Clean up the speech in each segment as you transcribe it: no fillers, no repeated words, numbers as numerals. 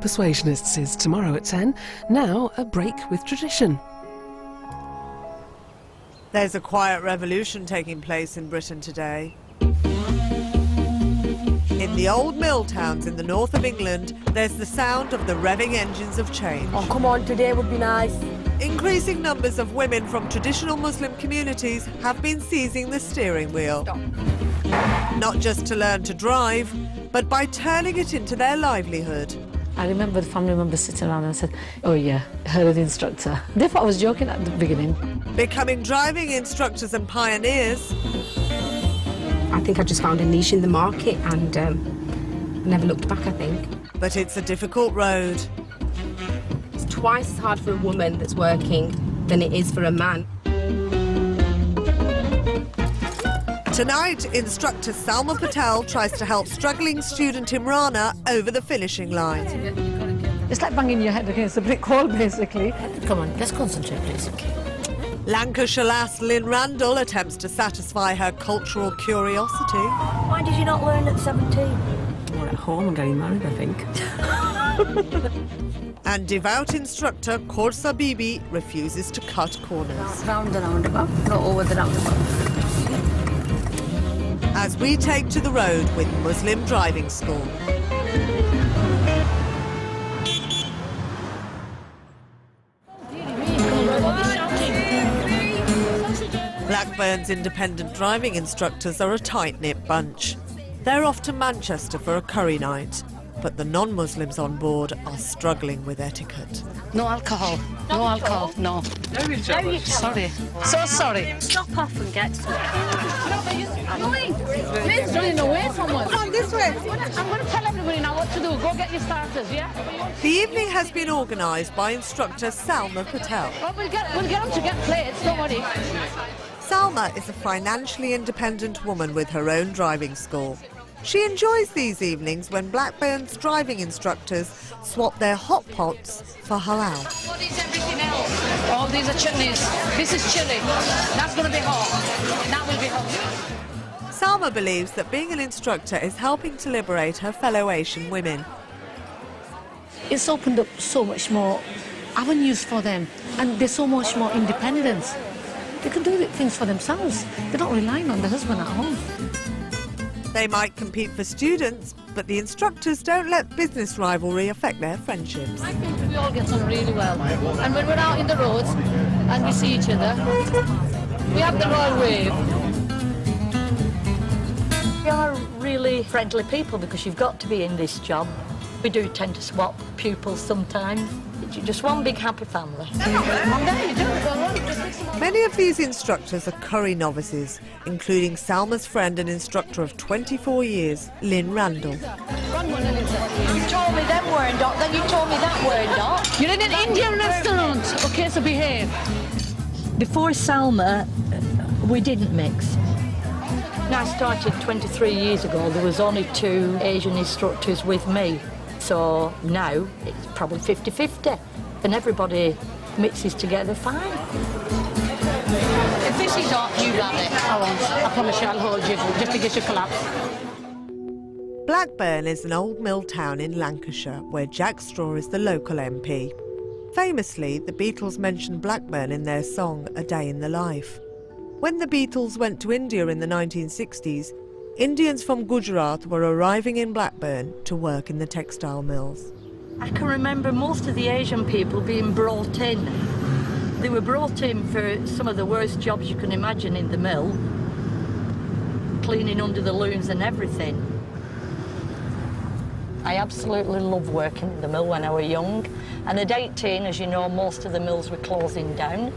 Persuasionists is tomorrow at 10. Now, a break with tradition. There's a quiet revolution taking place in Britain today. In the old mill towns in the north of England, there's the sound of the revving engines of change. Oh, come on, today would be nice. Increasing numbers of women from traditional Muslim communities have been seizing the steering wheel. Not just to learn to drive, but by turning it into their livelihood. I remember the family members sitting around and I said, oh yeah, her the instructor. They thought I was joking at the beginning. Becoming driving instructors and pioneers. I think I just found a niche in the market and never looked back, I think. But it's a difficult road. It's twice as hard for a woman that's working than it is for a man. Tonight, instructor Salma Patel tries to help struggling student Imraana over the finishing line. It's like banging your head against a brick wall, basically. Come on, let's concentrate, please. Lancashire lass Lynne Randall attempts to satisfy her cultural curiosity. Why did you not learn at 17? More at home and getting married, I think. And devout instructor Korsa Bibi refuses to cut corners. Round the roundabout, not over the roundabout. As we take to the road with Muslim driving school. Blackburn's independent driving instructors are a tight-knit bunch. They're off to Manchester for a curry night, but the non-Muslims on board are struggling with etiquette. No alcohol. No alcohol, no. Sorry. So sorry. Stop off and get some. Please running away from us. Come on, this way. I'm going to tell everybody now what to do. Go get your starters, yeah? The evening has been organised by instructor Salma Patel. Well, we'll get them to get plates, don't worry. Salma is a financially independent woman with her own driving school. She enjoys these evenings when Blackburn's driving instructors swap their hot pots for halal. What is everything else? Oh, these are chutneys. This is chilli. That's going to be hot. That will be hot. Salma believes that being an instructor is helping to liberate her fellow Asian women. It's opened up so much more avenues for them, and there's so much more independence. They can do things for themselves. They're not relying on the husband at home. They might compete for students, but the instructors don't let business rivalry affect their friendships. I think we all get on really well. And when we're out in the roads and we see each other, we have the royal wave. We are really friendly people because you've got to be in this job. We do tend to swap pupils sometimes. It's just one big happy family. Many of these instructors are curry novices, including Salma's friend and instructor of 24 years, Lynne Randall. You told me them weren't dot, then you told me that weren't dot. You're in an Indian restaurant. Okay, so behave. Before Salma, we didn't mix. When I started 23 years ago, there was only 2 Asian instructors with me. So now it's probably 50-50, and everybody mixes together fine. If this is hot, you got it. I won't. I promise you I'll hold you, just in case you collapse. Blackburn is an old mill town in Lancashire where Jack Straw is the local MP. Famously, the Beatles mentioned Blackburn in their song A Day in the Life. When the Beatles went to India in the 1960s, Indians from Gujarat were arriving in Blackburn to work in the textile mills. I can remember most of the Asian people being brought in. They were brought in for some of the worst jobs you can imagine in the mill, cleaning under the looms and everything. I absolutely loved working in the mill when I was young, and at 18, as you know, most of the mills were closing down.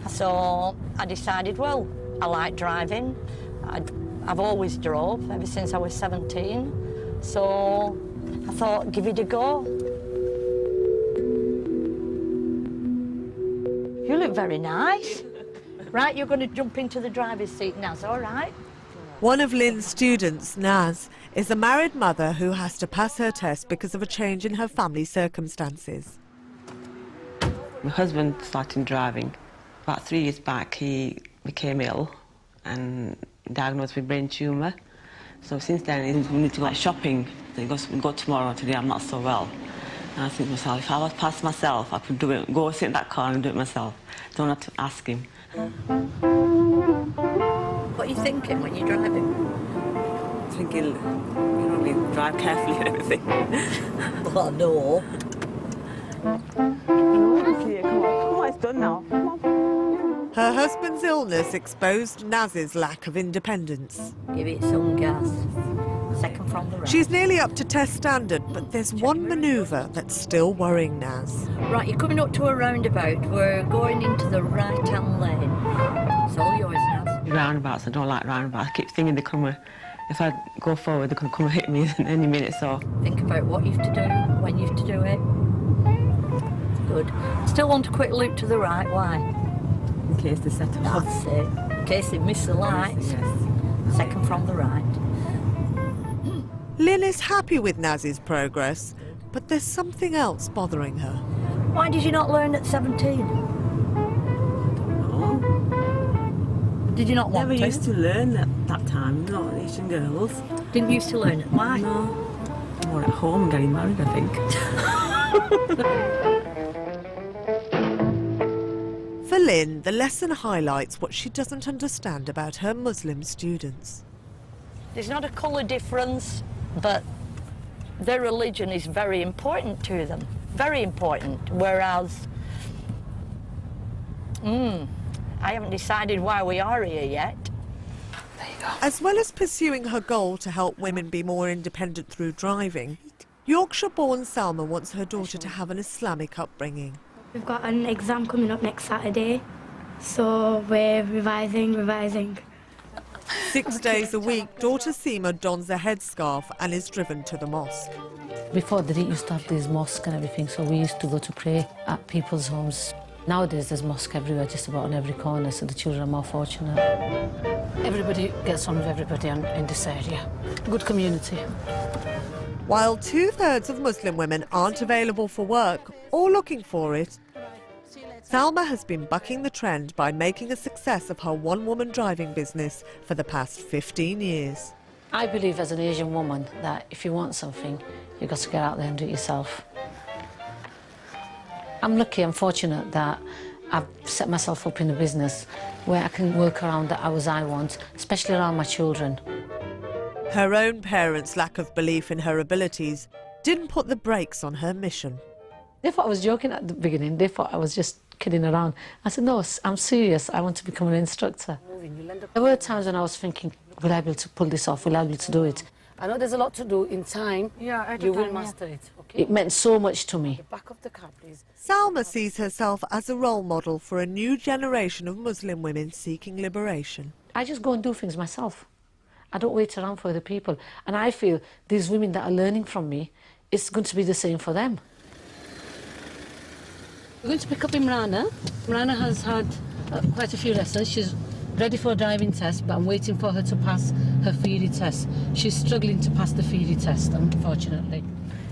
So I decided, well, I like driving. I've always drove ever since I was 17, so I thought, give it a go. You look very nice. Right, you're going to jump into the driver's seat, Naz, all right? One of Lynne's students, Naz, is a married mother who has to pass her test because of a change in her family circumstances. My husband started driving. About 3 years back, he became ill and diagnosed with brain tumour. So since then, we need to go shopping. He goes, we go tomorrow, today I'm not so well. And I think to myself, if I was past myself, I could do it, go sit in that car and do it myself. Don't have to ask him. What are you thinking when you're driving? Thinking, you know, drive carefully and everything. Well, no. Come on, it's done now. Come on. Her husband's illness exposed Naz's lack of independence. Give it some gas. Second from the right. She's nearly up to test standard, but there's one manoeuvre that's still worrying Naz. Right, you're coming up to a roundabout. We're going into the right-hand lane. It's all yours, Naz. Roundabouts, I don't like roundabouts. I keep thinking if I go forward, they're going to come and hit me any minute, so... Think about what you have to do, when you have to do it. Good. Still want a quick loop to the right, why? In case they set up. That's it. In case they miss the lights. Yes. Second from the right. Lynne is happy with Naz's progress, but there's something else bothering her. Why did you not learn at 17? Did you not want to? Never used to learn at that time, not Asian girls. Didn't used to learn it. Why? No. More at home getting married, I think. For Lynne, the lesson highlights what she doesn't understand about her Muslim students. There's not a colour difference, but their religion is very important to them. Very important. Whereas, I haven't decided why we are here yet. There you go. As well as pursuing her goal to help women be more independent through driving, Yorkshire-born Salma wants her daughter to have an Islamic upbringing. We've got an exam coming up next Saturday, so we're revising. 6 days a week, daughter Seema dons a headscarf and is driven to the mosque. Before, they didn't used to have these mosques and everything, so we used to go to pray at people's homes. Nowadays, there's mosque everywhere, just about on every corner, so the children are more fortunate. Everybody gets on with everybody in this area. Good community. While 2/3 of Muslim women aren't available for work or looking for it, Salma has been bucking the trend by making a success of her one-woman driving business for the past 15 years. I believe as an Asian woman that if you want something, you've got to get out there and do it yourself. I'm lucky, I'm fortunate that I've set myself up in a business where I can work around the hours I want, especially around my children. Her own parents' lack of belief in her abilities didn't put the brakes on her mission. They thought I was joking at the beginning. They thought I was just kidding around. I said, no, I'm serious. I want to become an instructor. There were times when I was thinking, will I be able to pull this off? Will I be able to do it? I know there's a lot to do in time. Yeah, you will master it. Okay? It meant so much to me. The back of the car, please. Salma sees herself as a role model for a new generation of Muslim women seeking liberation. I just go and do things myself. I don't wait around for other people. And I feel these women that are learning from me, it's going to be the same for them. We're going to pick up Imraana. Imraana has had quite a few lessons. She's ready for a driving test, but I'm waiting for her to pass her theory test. She's struggling to pass the theory test, unfortunately.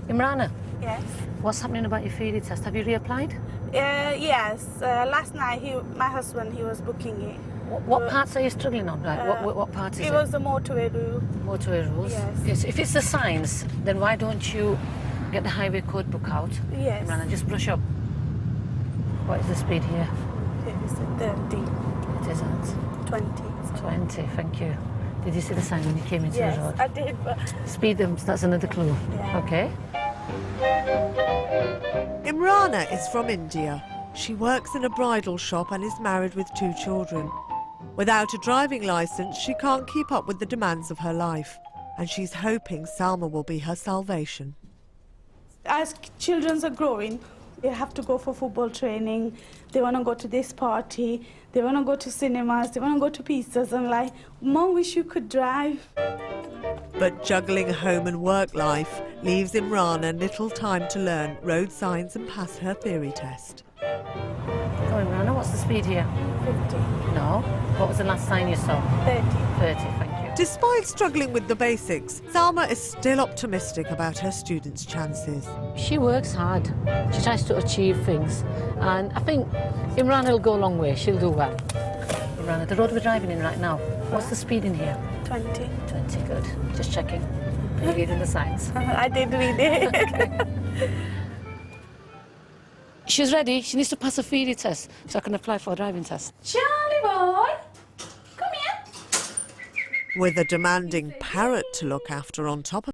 Imraana? Yes. What's happening about your theory test? Have you reapplied? Yes. Last night, my husband, he was booking it. What parts are you struggling on? Like, what part is it? It was the motorway rule. Motorway rules? Yes. Okay, so if it's the signs, then why don't you get the highway code book out? Yes. Imraana, just brush up. What is the speed here? It is 30. It isn't. 20. 20, thank you. Did you see the sign when you came into the road? Yes, I did. But... Speed bumps, that's another clue. Yeah. Okay. Imraana is from India. She works in a bridal shop and is married with 2 children. Without a driving licence, she can't keep up with the demands of her life, and she's hoping Salma will be her salvation. As children are growing, they have to go for football training, they want to go to this party, they want to go to cinemas, they want to go to pizzas. I'm like, Mom, wish you could drive. But juggling home and work life leaves Imraana little time to learn road signs and pass her theory test. Oh, Imraana, what's the speed here? 50. No. What was the last sign you saw? 30. 30, thank you. Despite struggling with the basics, Salma is still optimistic about her students' chances. She works hard. She tries to achieve things. And I think Imraana will go a long way. She'll do well. Imraana, the road we're driving in right now, what's the speed in here? 20. 20, good. Just checking. You're reading the signs. I did read it. She's ready. She needs to pass a theory test so I can apply for a driving test. Charlie boy, come here. With a demanding parrot to look after on top of